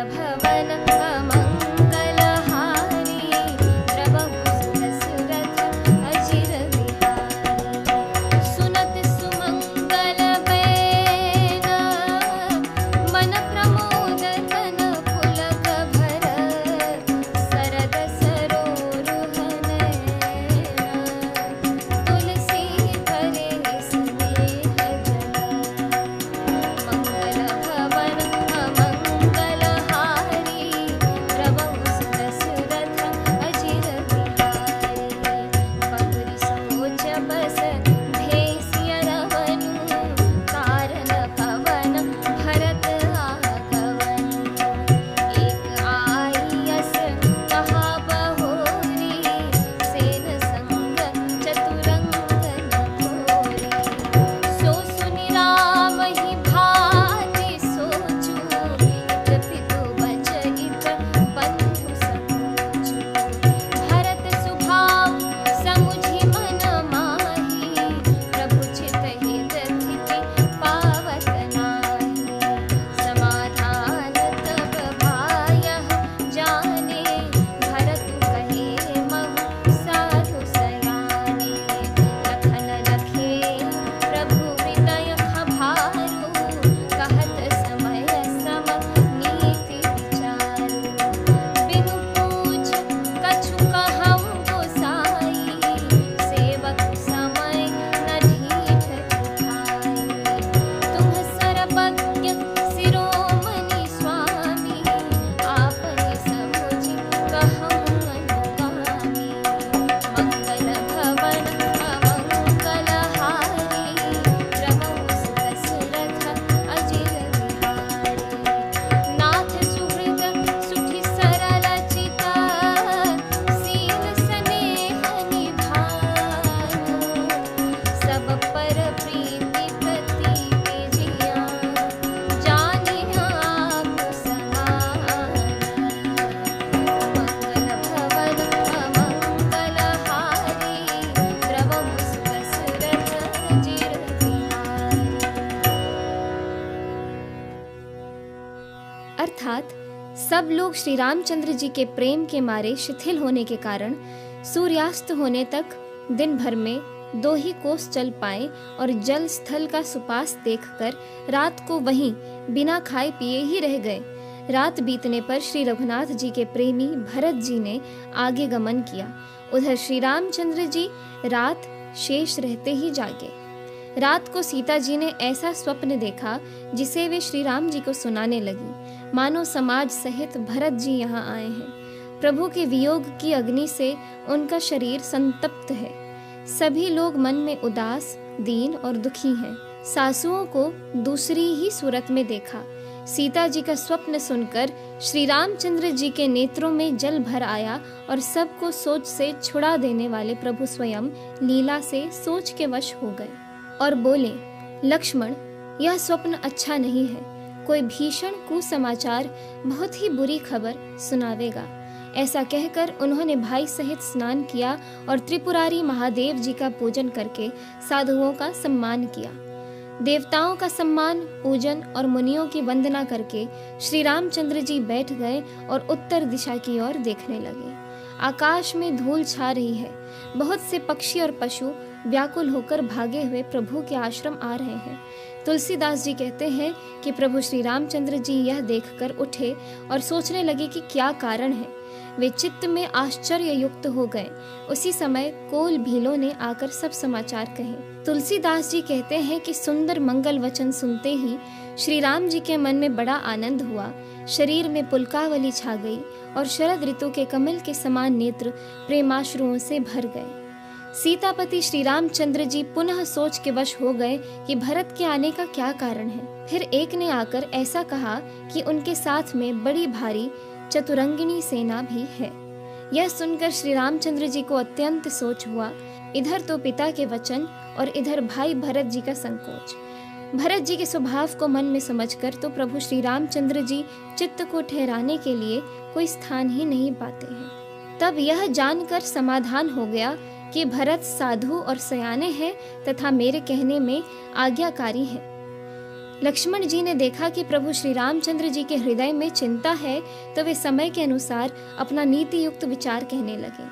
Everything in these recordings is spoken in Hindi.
भवन अमंगलहारी द्रवहु सुरथ अजिर बिहारी। सुनत सुमंगल बैन मन प्रमोद तन पुलक भर सरद सरोरुह नयन तुलसी धरे स्नेह जल। मंगल भवन अमंगलहारी द्रवहु सुरथ अजिर बिहारी। बहुरि सोच बस भेसिय रवनु कारण पवन भरत आगवन। एक आयस कहा बहोरी सेन संग चतुरंगन घोरी। सो सुनि राम ही भाति सोचु इत पितु बचइत बंधु समूचु। भरत सुभाव समुझि मन माही प्रभु चित हित धिति पावत नाही। समाधान तब भायः जाने भरत कहे महु साधु सयाने। लखन लखे प्रभु हृदय खभारु कहत समय सम नीति विचारु। बिनु पूछ कछु कहउँ गोसाई सेवक समय न ढीठ उठाई। तुम सर्वज्ञ शिरोमणि स्वामी आपहि समुझि कहउँ अनुगामी। मंगल भवन अमंगलहारी द्रवहु सुरथ अजिर बिहारी। नाथ सुहृद सुठि सरल चिता सील स्नेह निधान। सब पर प्रीति प्रतीति जिया जानि आप समान। मंगल भवन अमंगलहारी द्रवहु सुरथ अजिर बिहारी। अर्थात सब लोग श्री रामचंद्र जी के प्रेम के मारे शिथिल होने के कारण सूर्यास्त होने तक दिन भर में 2 ही कोस चल पाए और जल स्थल का सुपास देखकर रात को वहीं बिना खाए पिए ही रह गए। रात बीतने पर श्री रघुनाथ जी के प्रेमी भरत जी ने आगे गमन किया। उधर श्री रामचंद्र जी रात शेष रहते ही जागे। रात को सीता जी ने ऐसा स्वप्न देखा जिसे वे श्री राम जी को सुनाने लगी। मानो समाज सहित भरत जी यहाँ आए हैं। प्रभु के वियोग की अग्नि से उनका शरीर संतप्त है। सभी लोग मन में उदास, दीन और दुखी हैं। सासुओं को दूसरी ही सूरत में देखा। सीता जी का स्वप्न सुनकर श्री रामचंद्र जी के नेत्रों में जल भर आया और सबको सोच से छुड़ा देने वाले प्रभु स्वयं लीला से सोच के वश हो गए और बोले, लक्ष्मण, यह स्वप्न अच्छा नहीं है। कोई भीषण कुसमाचार, बहुत ही बुरी खबर सुनावेगा। ऐसा कहकर उन्होंने भाई सहित स्नान किया और त्रिपुरारी महादेव जी का पूजन करके साधुओं का सम्मान किया। देवताओं का सम्मान, पूजन और मुनियों की वंदना करके श्री रामचंद्र जी बैठ गए और उत्तर दिशा की ओर देखने लगे। आकाश में धूल छा रही है। बहुत से पक्षी और पशु व्याकुल होकर भागे हुए प्रभु के आश्रम आ रहे हैं। तुलसीदास जी कहते हैं कि प्रभु श्री रामचंद्र जी यह देखकर उठे और सोचने लगे कि क्या कारण है। वे चित्त में आश्चर्य युक्त हो गए। उसी समय कोल भीलों ने आकर सब समाचार कहे। तुलसीदास जी कहते हैं कि सुंदर मंगल वचन सुनते ही श्री राम जी के मन में बड़ा आनंद हुआ। शरीर में पुलकावली छा गई और शरद ऋतु के कमल के समान नेत्र प्रेमाश्रुओं से भर गए। सीतापति श्री रामचंद्र जी पुनः सोच के वश हो गए कि भरत के आने का क्या कारण है। फिर एक ने आकर ऐसा कहा कि उनके साथ में बड़ी भारी चतुरंगिणी सेना भी है। यह सुनकर श्री रामचंद्र जी को अत्यंत सोच हुआ। इधर तो पिता के वचन और इधर भाई भरत जी का संकोच। भरत जी के स्वभाव को मन में समझकर तो प्रभु श्री रामचंद्र जी चित्त को ठहराने के लिए कोई स्थान ही नहीं पाते हैं। तब यह जानकर समाधान हो गया कि भरत साधु और सयाने हैं तथा मेरे कहने में आज्ञाकारी हैं। लक्ष्मण जी ने देखा कि प्रभु श्री रामचंद्र जी के हृदय में चिंता है, तो वे समय के अनुसार अपना नीति युक्त विचार कहने लगे।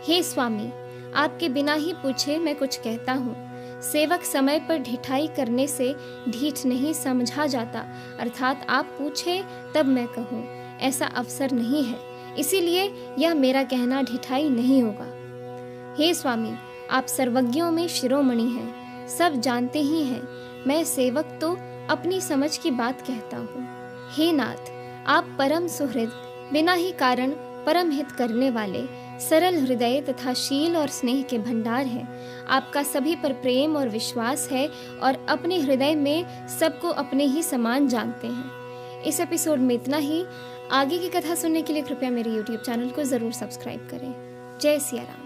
हे स्वामी, आपके बिना ही पूछे मैं कुछ कहता हूँ। सेवक समय पर ढिठाई करने से ढीठ नहीं समझा जाता, अर्थात आप पूछे तब मैं कहूँ, ऐसा अवसर नहीं है। इसीलिए यह मेरा कहना ढिठाई नहीं होगा। हे स्वामी, आप सर्वज्ञों में शिरोमणि हैं, सब जानते ही हैं। मैं सेवक तो अपनी समझ की बात कहता हूँ। हे नाथ, आप परम सुहृद, बिना ही कारण परम हित करने वाले, सरल हृदय तथा शील और स्नेह के भंडार हैं। आपका सभी पर प्रेम और विश्वास है और अपने हृदय में सबको अपने ही समान जानते हैं। इस एपिसोड में इतना ही। आगे की कथा सुनने के लिए कृपया मेरे YouTube चैनल को जरूर सब्सक्राइब करें। जय सिया राम।